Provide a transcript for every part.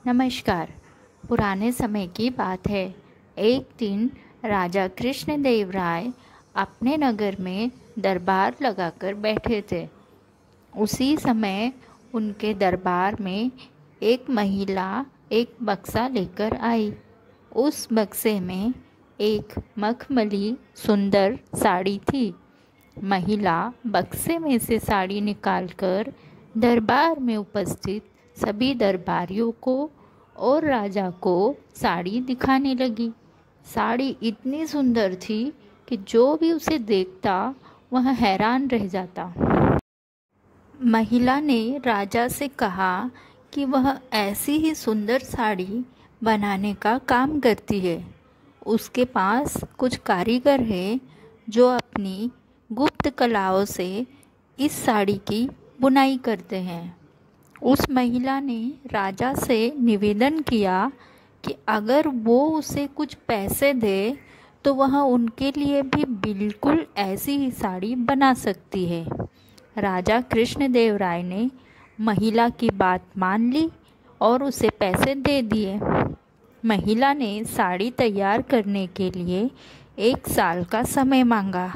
नमस्कार। पुराने समय की बात है। एक दिन राजा कृष्णदेव राय अपने नगर में दरबार लगाकर बैठे थे। उसी समय उनके दरबार में एक महिला एक बक्सा लेकर आई। उस बक्से में एक मखमली सुंदर साड़ी थी। महिला बक्से में से साड़ी निकालकर दरबार में उपस्थित सभी दरबारियों को और राजा को साड़ी दिखाने लगी। साड़ी इतनी सुंदर थी कि जो भी उसे देखता वह हैरान रह जाता। महिला ने राजा से कहा कि वह ऐसी ही सुंदर साड़ी बनाने का काम करती है। उसके पास कुछ कारीगर हैं जो अपनी गुप्त कलाओं से इस साड़ी की बुनाई करते हैं। उस महिला ने राजा से निवेदन किया कि अगर वो उसे कुछ पैसे दे तो वह उनके लिए भी बिल्कुल ऐसी ही साड़ी बना सकती है। राजा कृष्णदेव राय ने महिला की बात मान ली और उसे पैसे दे दिए। महिला ने साड़ी तैयार करने के लिए 1 साल का समय मांगा।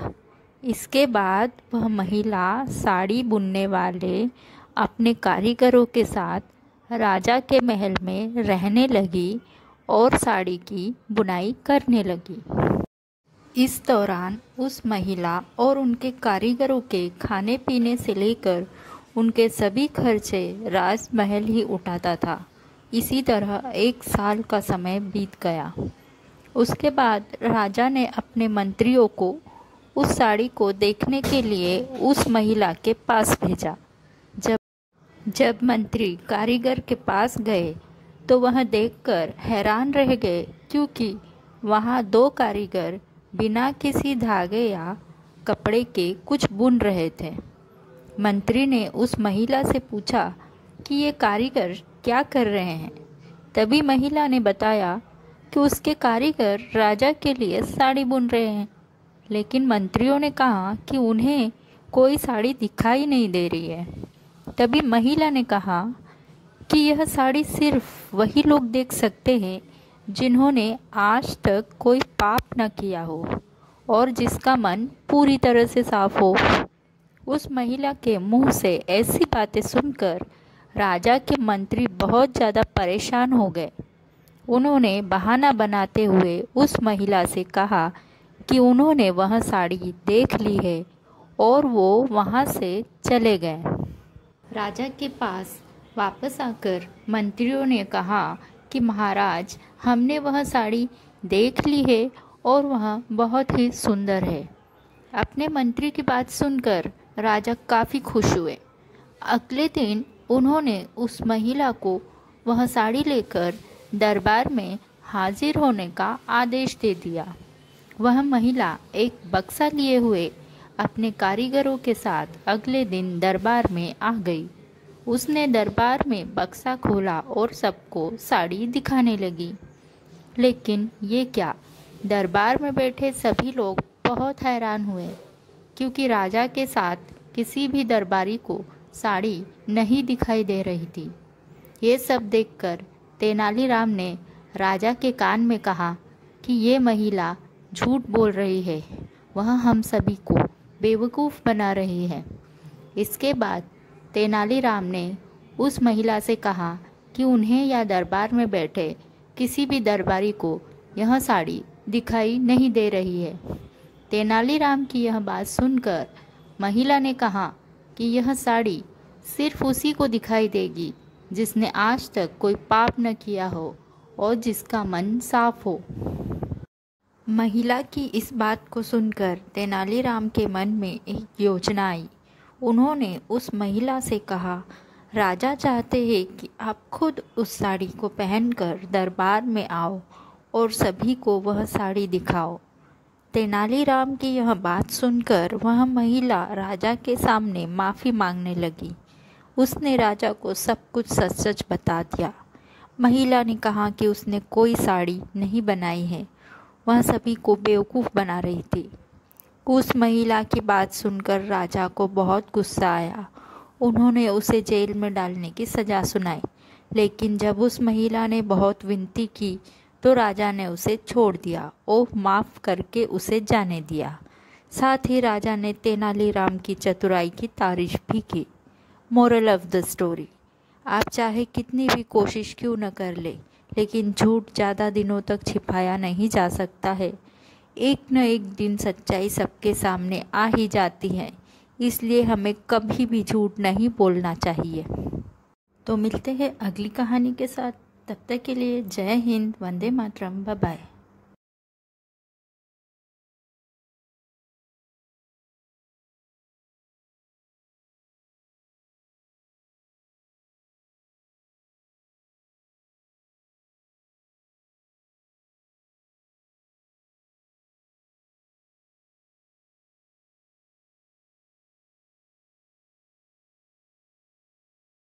इसके बाद वह महिला साड़ी बुनने वाले अपने कारीगरों के साथ राजा के महल में रहने लगी और साड़ी की बुनाई करने लगी। इस दौरान उस महिला और उनके कारीगरों के खाने पीने से लेकर उनके सभी खर्चे राजमहल ही उठाता था। इसी तरह 1 साल का समय बीत गया। उसके बाद राजा ने अपने मंत्रियों को उस साड़ी को देखने के लिए उस महिला के पास भेजा। जब मंत्री कारीगर के पास गए तो वह देखकर हैरान रह गए, क्योंकि वहाँ 2 कारीगर बिना किसी धागे या कपड़े के कुछ बुन रहे थे। मंत्री ने उस महिला से पूछा कि ये कारीगर क्या कर रहे हैं। तभी महिला ने बताया कि उसके कारीगर राजा के लिए साड़ी बुन रहे हैं। लेकिन मंत्रियों ने कहा कि उन्हें कोई साड़ी दिखाई नहीं दे रही है। तभी महिला ने कहा कि यह साड़ी सिर्फ वही लोग देख सकते हैं जिन्होंने आज तक कोई पाप न किया हो और जिसका मन पूरी तरह से साफ हो। उस महिला के मुंह से ऐसी बातें सुनकर राजा के मंत्री बहुत ज़्यादा परेशान हो गए। उन्होंने बहाना बनाते हुए उस महिला से कहा कि उन्होंने वह साड़ी देख ली है और वो वहाँ से चले गए। राजा के पास वापस आकर मंत्रियों ने कहा कि महाराज, हमने वह साड़ी देख ली है और वह बहुत ही सुंदर है। अपने मंत्री की बात सुनकर राजा काफ़ी खुश हुए। अगले दिन उन्होंने उस महिला को वह साड़ी लेकर दरबार में हाजिर होने का आदेश दे दिया। वह महिला एक बक्सा लिए हुए अपने कारीगरों के साथ अगले दिन दरबार में आ गई। उसने दरबार में बक्सा खोला और सबको साड़ी दिखाने लगी। लेकिन ये क्या, दरबार में बैठे सभी लोग बहुत हैरान हुए, क्योंकि राजा के साथ किसी भी दरबारी को साड़ी नहीं दिखाई दे रही थी। ये सब देखकर तेनालीराम ने राजा के कान में कहा कि ये महिला झूठ बोल रही है, वह हम सभी को बेवकूफ़ बना रही है। इसके बाद तेनालीराम ने उस महिला से कहा कि उन्हें या दरबार में बैठे किसी भी दरबारी को यह साड़ी दिखाई नहीं दे रही है। तेनालीराम की यह बात सुनकर महिला ने कहा कि यह साड़ी सिर्फ उसी को दिखाई देगी जिसने आज तक कोई पाप न किया हो और जिसका मन साफ हो। महिला की इस बात को सुनकर तेनालीराम के मन में एक योजना आई। उन्होंने उस महिला से कहा, राजा चाहते हैं कि आप खुद उस साड़ी को पहनकर दरबार में आओ और सभी को वह साड़ी दिखाओ। तेनालीराम की यह बात सुनकर वह महिला राजा के सामने माफ़ी मांगने लगी। उसने राजा को सब कुछ सच सच बता दिया। महिला ने कहा कि उसने कोई साड़ी नहीं बनाई है, वह सभी को बेवकूफ़ बना रही थी। उस महिला की बात सुनकर राजा को बहुत गुस्सा आया। उन्होंने उसे जेल में डालने की सज़ा सुनाई। लेकिन जब उस महिला ने बहुत विनती की तो राजा ने उसे छोड़ दिया और माफ़ करके उसे जाने दिया। साथ ही राजा ने तेनालीराम की चतुराई की तारीफ भी की। मोरल ऑफ द स्टोरी, आप चाहे कितनी भी कोशिश क्यों न कर ले, लेकिन झूठ ज़्यादा दिनों तक छिपाया नहीं जा सकता है। एक न एक दिन सच्चाई सबके सामने आ ही जाती है, इसलिए हमें कभी भी झूठ नहीं बोलना चाहिए। तो मिलते हैं अगली कहानी के साथ, तब तक के लिए जय हिंद, वंदे मातरम, बाय बाय।